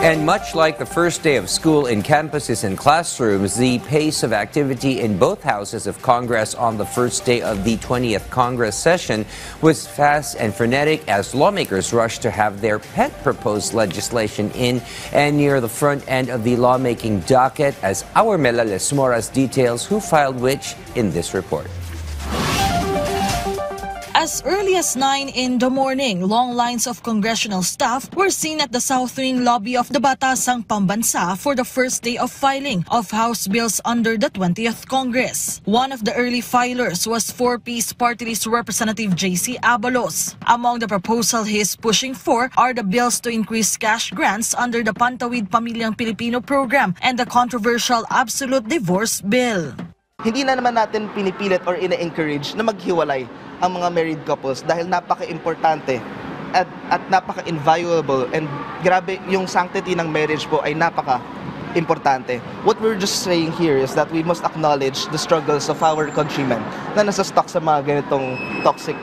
And much like the first day of school in campuses and classrooms, the pace of activity in both houses of Congress on the first day of the 20th Congress session was fast and frenetic as lawmakers rushed to have their pet proposed legislation in and near the front end of the lawmaking docket, as our Melales Moras details who filed which in this report. As early as 9 in the morning, long lines of congressional staff were seen at the South Wing lobby of the Batasang Pambansa for the first day of filing of House bills under the 20th Congress. One of the early filers was 4-piece party list Representative J.C. Abalos. Among the proposal he is pushing for are the bills to increase cash grants under the Pantawid Pamilyang Pilipino program and the controversial Absolute Divorce Bill. Hindi na naman natin pinipilit or ina-encourage na maghiwalay ang mga married couples dahil napaka-importante at napaka-inviolable, and grabe yung sanctity ng marriage po ay napaka-importante. What we're just saying here is that we must acknowledge the struggles of our countrymen na nasa stuck sa mga ganitong toxic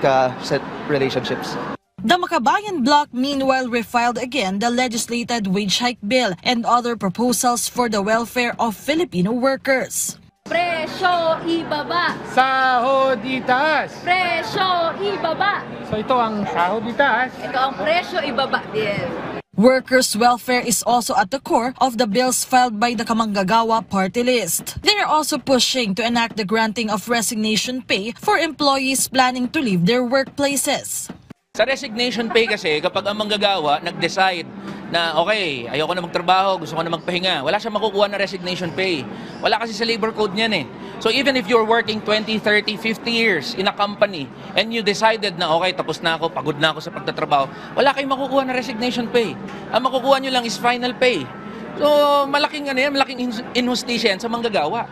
relationships. The Makabayan Bloc meanwhile refiled again the legislated wage hike bill and other proposals for the welfare of Filipino workers. Presyo ibaba. Sahod itaas. Presyo ibaba. So ito ang sahod itaas. Ito ang presyo ibaba din. Workers' welfare is also at the core of the bills filed by the Kamanggagawa party list. They are also pushing to enact the granting of resignation pay for employees planning to leave their workplaces. Sa resignation pay kasi, kapag ang manggagawa nag-decide na okay, ayoko na magtrabaho, gusto ko na magpahinga, wala siyang makukuha na resignation pay. Wala kasi sa labor code niyan eh. So even if you're working 20, 30, 50 years in a company and you decided na okay, tapos na ako, pagod na ako sa pagtatrabaho, wala kayong makukuha na resignation pay. Ang makukuha nyo lang is final pay. So malaking inhustisya yan sa manggagawa.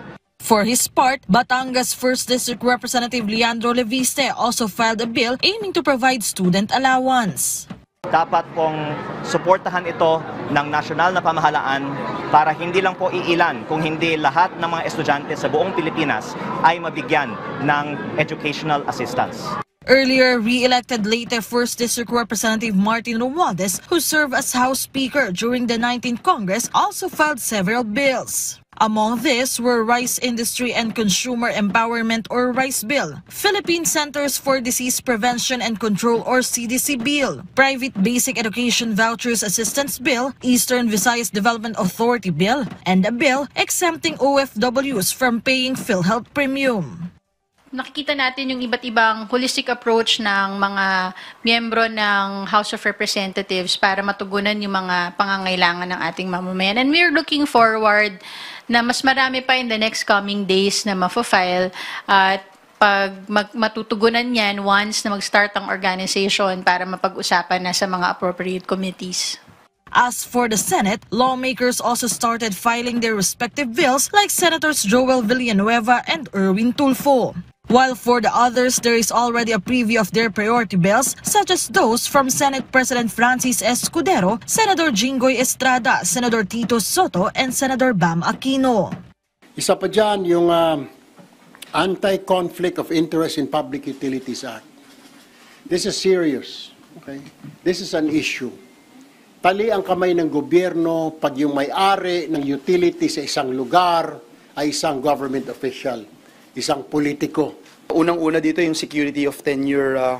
For his part, Batangas 1st District Representative Leandro Leviste also filed a bill aiming to provide student allowance. Dapat pong suportahan ito ng nasyonal na pamahalaan para hindi lang po iilan, kung hindi lahat ng mga estudyante sa buong Pilipinas ay mabigyan ng educational assistance. Earlier, re-elected Leyte 1st District Representative Martin Romualdez, who served as House Speaker during the 19th Congress, also filed several bills. Among these were Rice Industry and Consumer Empowerment or RICE Bill, Philippine Centers for Disease Prevention and Control or CDC Bill, Private Basic Education Vouchers Assistance Bill, Eastern Visayas Development Authority Bill, and a bill exempting OFWs from paying PhilHealth premium. Nakikita natin yung iba't ibang holistic approach ng mga miyembro ng House of Representatives para matugunan yung mga pangangailangan ng ating mamamayan. And we're looking forward na mas marami pa in the next coming days na mafafile at pag matutugunan yan once na mag-start ang organization para mapag-usapan na sa mga appropriate committees. As for the Senate, lawmakers also started filing their respective bills like Senators Joel Villanueva and Erwin Tulfo. While for the others, there is already a preview of their priority bills, such as those from Senate President Francis Escudero, Senator Jinggoy Estrada, Senator Tito Soto, and Senator Bam Aquino. Isa pa dyan yung Anti-Conflict of Interest in Public Utilities Act. This is serious. Okay? This is an issue. Tali ang kamay ng gobyerno pag yung may-ari ng utility sa isang lugar ay isang government official, isang politiko. Unang-una dito yung Security of Tenure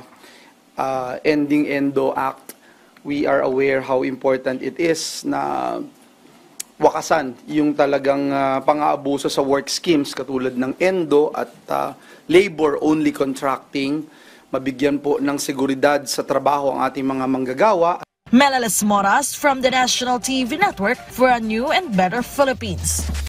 Ending ENDO Act. We are aware how important it is na wakasan yung talagang pang-aabuso sa work schemes katulad ng ENDO at labor-only contracting. Mabigyan po ng seguridad sa trabaho ang ating mga manggagawa. Melales Moras from the National TV Network for a new and better Philippines.